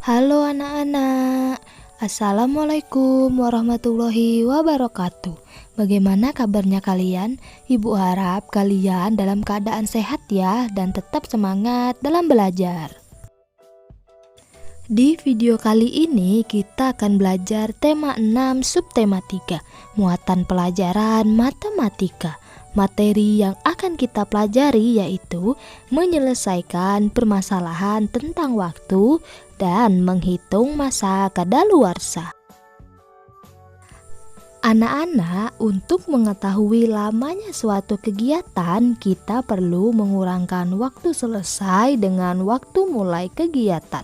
Halo anak-anak, Assalamualaikum warahmatullahi wabarakatuh. Bagaimana kabarnya kalian? Ibu harap kalian dalam keadaan sehat ya dan tetap semangat dalam belajar. Di video kali ini kita akan belajar tema 6 subtema 3, muatan pelajaran matematika. Materi yang akan kita pelajari yaitu menyelesaikan permasalahan tentang waktu dan menghitung masa kadaluarsa. Anak-anak, untuk mengetahui lamanya suatu kegiatan, kita perlu mengurangkan waktu selesai dengan waktu mulai kegiatan.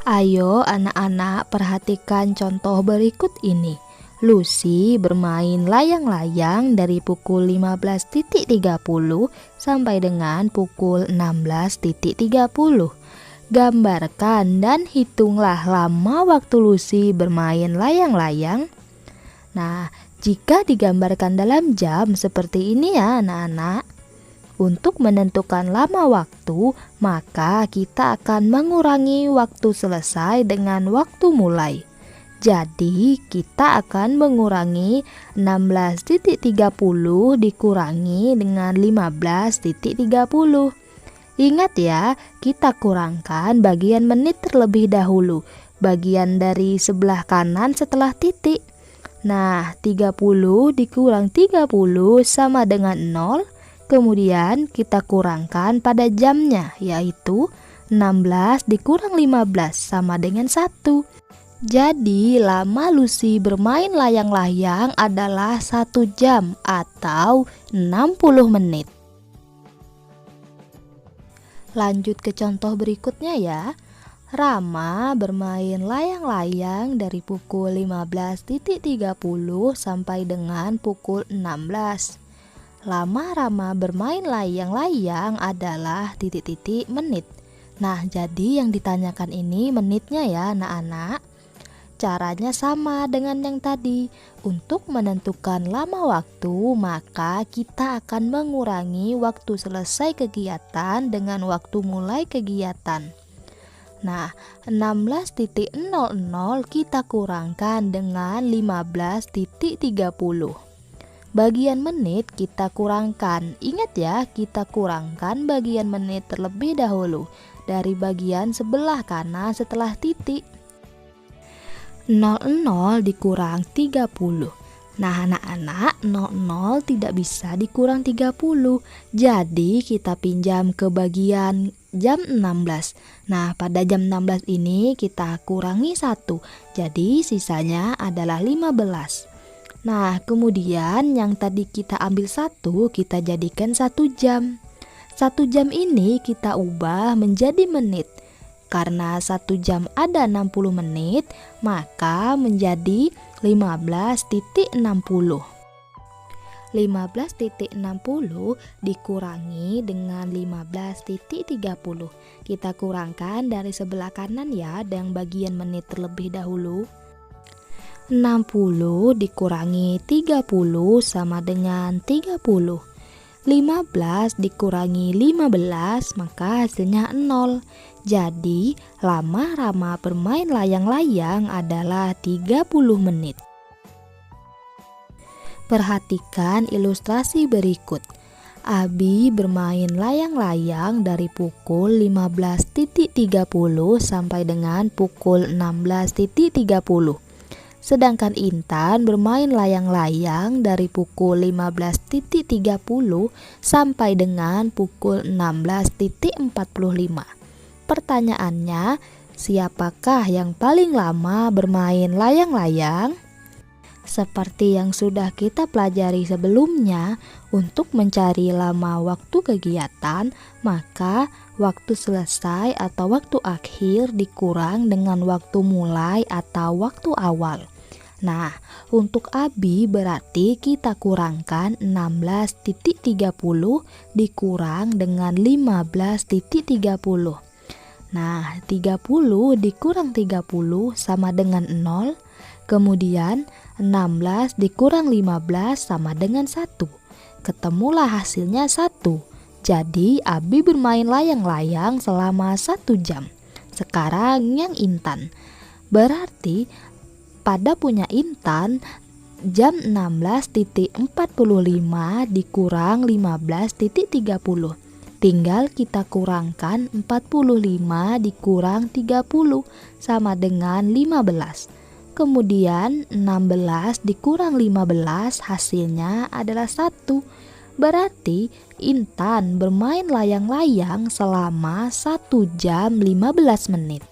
Ayo anak-anak, perhatikan contoh berikut ini. Lucy bermain layang-layang dari pukul 15.30 sampai dengan pukul 16.30. Gambarkan dan hitunglah lama waktu Lucy bermain layang-layang. Nah, jika digambarkan dalam jam seperti ini ya anak-anak. Untuk menentukan lama waktu, maka kita akan mengurangi waktu selesai dengan waktu mulai. Jadi, kita akan mengurangi 16.30 dikurangi dengan 15.30. Ingat ya, kita kurangkan bagian menit terlebih dahulu, bagian dari sebelah kanan setelah titik. Nah, 30 dikurang 30 sama dengan 0. Kemudian kita kurangkan pada jamnya, yaitu 16 dikurang 15 sama dengan 1. Jadi lama Lucy bermain layang-layang adalah 1 jam atau 60 menit. Lanjut ke contoh berikutnya ya. Rama bermain layang-layang dari pukul 15.30 sampai dengan pukul 16. Lama Rama bermain layang-layang adalah titik-titik menit. Nah, jadi yang ditanyakan ini menitnya ya anak-anak. Caranya sama dengan yang tadi. Untuk menentukan lama waktu, maka kita akan mengurangi waktu selesai kegiatan dengan waktu mulai kegiatan. Nah, 16.00 kita kurangkan dengan 15.30. Bagian menit kita kurangkan. Ingat ya, kita kurangkan bagian menit terlebih dahulu dari bagian sebelah kanan setelah titik. 00 dikurang 30. Nah anak-anak, 00 tidak bisa dikurang 30. Jadi kita pinjam ke bagian jam 16. Nah pada jam 16 ini kita kurangi 1. Jadi sisanya adalah 15. Nah kemudian yang tadi kita ambil 1, kita jadikan 1 jam. 1 jam ini kita ubah menjadi menit. Karena 1 jam ada 60 menit, maka menjadi 15.60. 15.60 dikurangi dengan 15.30. Kita kurangkan dari sebelah kanan ya, yang bagian menit terlebih dahulu. 60 dikurangi 30 sama dengan 30. 15 dikurangi 15 maka hasilnya 0. Jadi lama Rama bermain layang-layang adalah 30 menit. Perhatikan ilustrasi berikut. Abi bermain layang-layang dari pukul 15.30 sampai dengan pukul 16.30. Sedangkan Intan bermain layang-layang dari pukul 15.30 sampai dengan pukul 16.45. Pertanyaannya, siapakah yang paling lama bermain layang-layang? Seperti yang sudah kita pelajari sebelumnya, untuk mencari lama waktu kegiatan, maka waktu selesai atau waktu akhir dikurang dengan waktu mulai atau waktu awal. Nah, untuk Abi berarti kita kurangkan 16.30 dikurang dengan 15.30. Nah, 30 dikurang 30 sama dengan 0. Kemudian 16 dikurang 15 sama dengan 1. Ketemulah hasilnya 1. Jadi Abi bermain layang-layang selama 1 jam. Sekarang yang Intan. Berarti pada punya Intan jam 16.45 dikurang 15.30. Tinggal kita kurangkan 45 dikurang 30 sama dengan 15. Kemudian 16 dikurang 15 hasilnya adalah 1. Berarti Intan bermain layang-layang selama 1 jam 15 menit.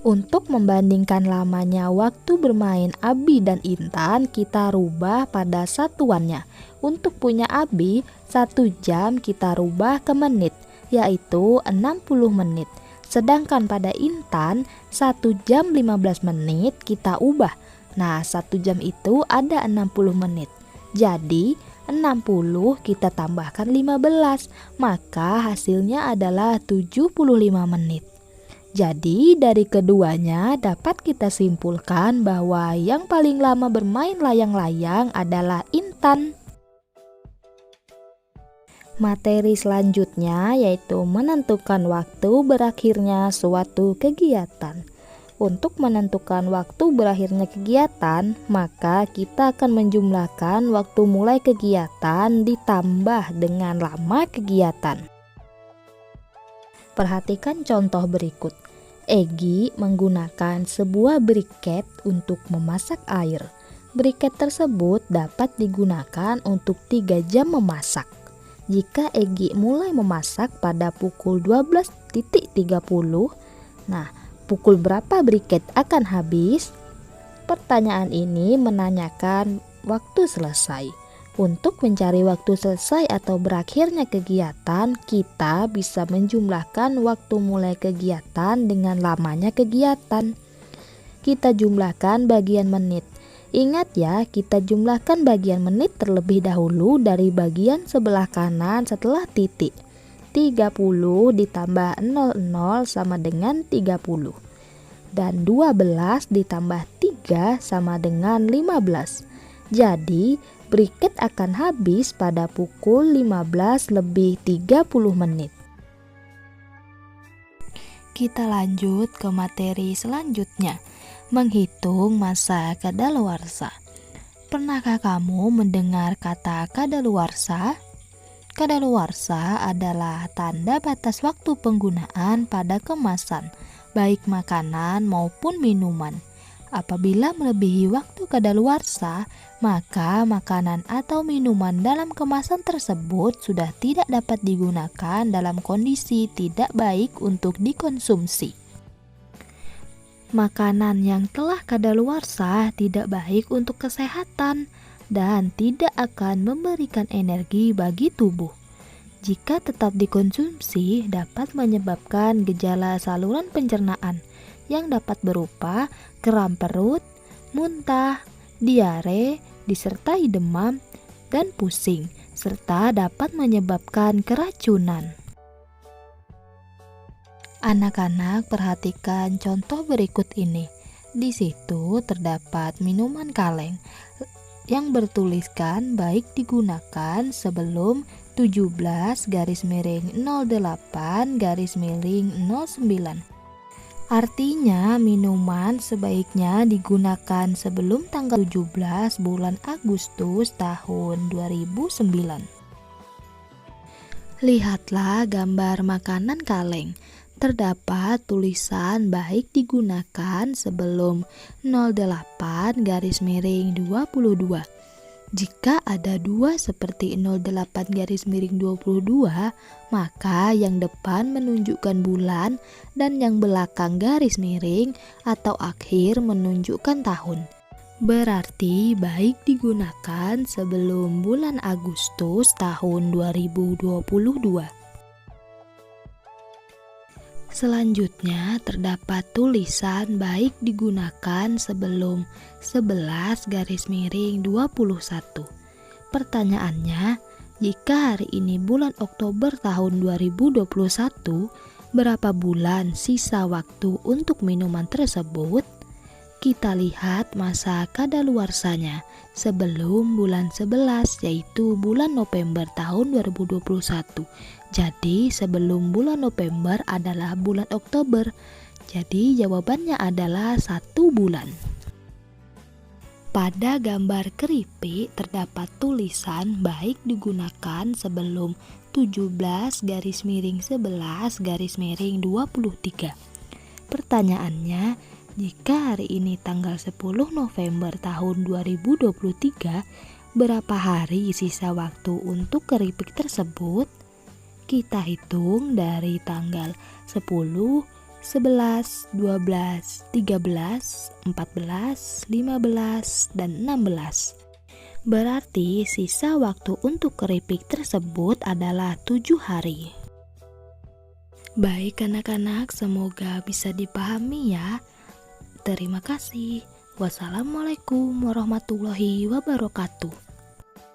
Untuk membandingkan lamanya waktu bermain Abi dan Intan, kita rubah pada satuannya. Untuk punya Abi, 1 jam kita rubah ke menit, yaitu 60 menit. Sedangkan pada Intan, 1 jam 15 menit kita ubah. Nah, 1 jam itu ada 60 menit. Jadi, 60 kita tambahkan 15, maka hasilnya adalah 75 menit. Jadi dari keduanya dapat kita simpulkan bahwa yang paling lama bermain layang-layang adalah Intan. Materi selanjutnya yaitu menentukan waktu berakhirnya suatu kegiatan. Untuk menentukan waktu berakhirnya kegiatan, maka kita akan menjumlahkan waktu mulai kegiatan ditambah dengan lama kegiatan. Perhatikan contoh berikut. Egi menggunakan sebuah briket untuk memasak air. Briket tersebut dapat digunakan untuk 3 jam memasak. Jika Egi mulai memasak pada pukul 12.30, nah, pukul berapa briket akan habis? Pertanyaan ini menanyakan waktu selesai. Untuk mencari waktu selesai atau berakhirnya kegiatan, kita bisa menjumlahkan waktu mulai kegiatan dengan lamanya kegiatan. Kita jumlahkan bagian menit. Ingat ya, kita jumlahkan bagian menit terlebih dahulu dari bagian sebelah kanan setelah titik. 30 ditambah 00 sama dengan 30. Dan 12 ditambah 3 sama dengan 15. Jadi, briket akan habis pada pukul 15 lebih 30 menit. Kita lanjut ke materi selanjutnya, menghitung masa kadaluarsa. Pernahkah kamu mendengar kata kadaluarsa? Kadaluarsa adalah tanda batas waktu penggunaan pada kemasan, baik makanan maupun minuman. Apabila melebihi waktu kadaluarsa, maka makanan atau minuman dalam kemasan tersebut sudah tidak dapat digunakan dalam kondisi tidak baik untuk dikonsumsi. Makanan yang telah kadaluarsa tidak baik untuk kesehatan dan tidak akan memberikan energi bagi tubuh. Jika tetap dikonsumsi, dapat menyebabkan gejala saluran pencernaan yang dapat berupa kram perut, muntah, diare, disertai demam, dan pusing, serta dapat menyebabkan keracunan. Anak-anak, perhatikan contoh berikut ini. Di situ terdapat minuman kaleng yang bertuliskan baik digunakan sebelum 17-08-09. Artinya minuman sebaiknya digunakan sebelum tanggal 17 bulan Agustus tahun 2009. Lihatlah gambar makanan kaleng. Terdapat tulisan baik digunakan sebelum 08-22. Jika ada 2 seperti 08-22, maka yang depan menunjukkan bulan dan yang belakang garis miring atau akhir menunjukkan tahun. Berarti baik digunakan sebelum bulan Agustus tahun 2022. Selanjutnya terdapat tulisan baik digunakan sebelum 11-21. Pertanyaannya, jika hari ini bulan Oktober tahun 2021, berapa bulan sisa waktu untuk minuman tersebut? Kita lihat masa kadaluarsanya sebelum bulan 11, yaitu bulan November tahun 2021. Jadi sebelum bulan November adalah bulan Oktober. Jadi jawabannya adalah 1 bulan. Pada gambar keripik terdapat tulisan baik digunakan sebelum 17 garis miring 11 garis miring 23. Pertanyaannya, jika hari ini tanggal 10 November tahun 2023, berapa hari sisa waktu untuk keripik tersebut? Kita hitung dari tanggal 10, 11, 12, 13, 14, 15, dan 16. Berarti sisa waktu untuk keripik tersebut adalah 7 hari. Baik anak-anak, semoga bisa dipahami ya. Terima kasih. Wassalamualaikum warahmatullahi wabarakatuh.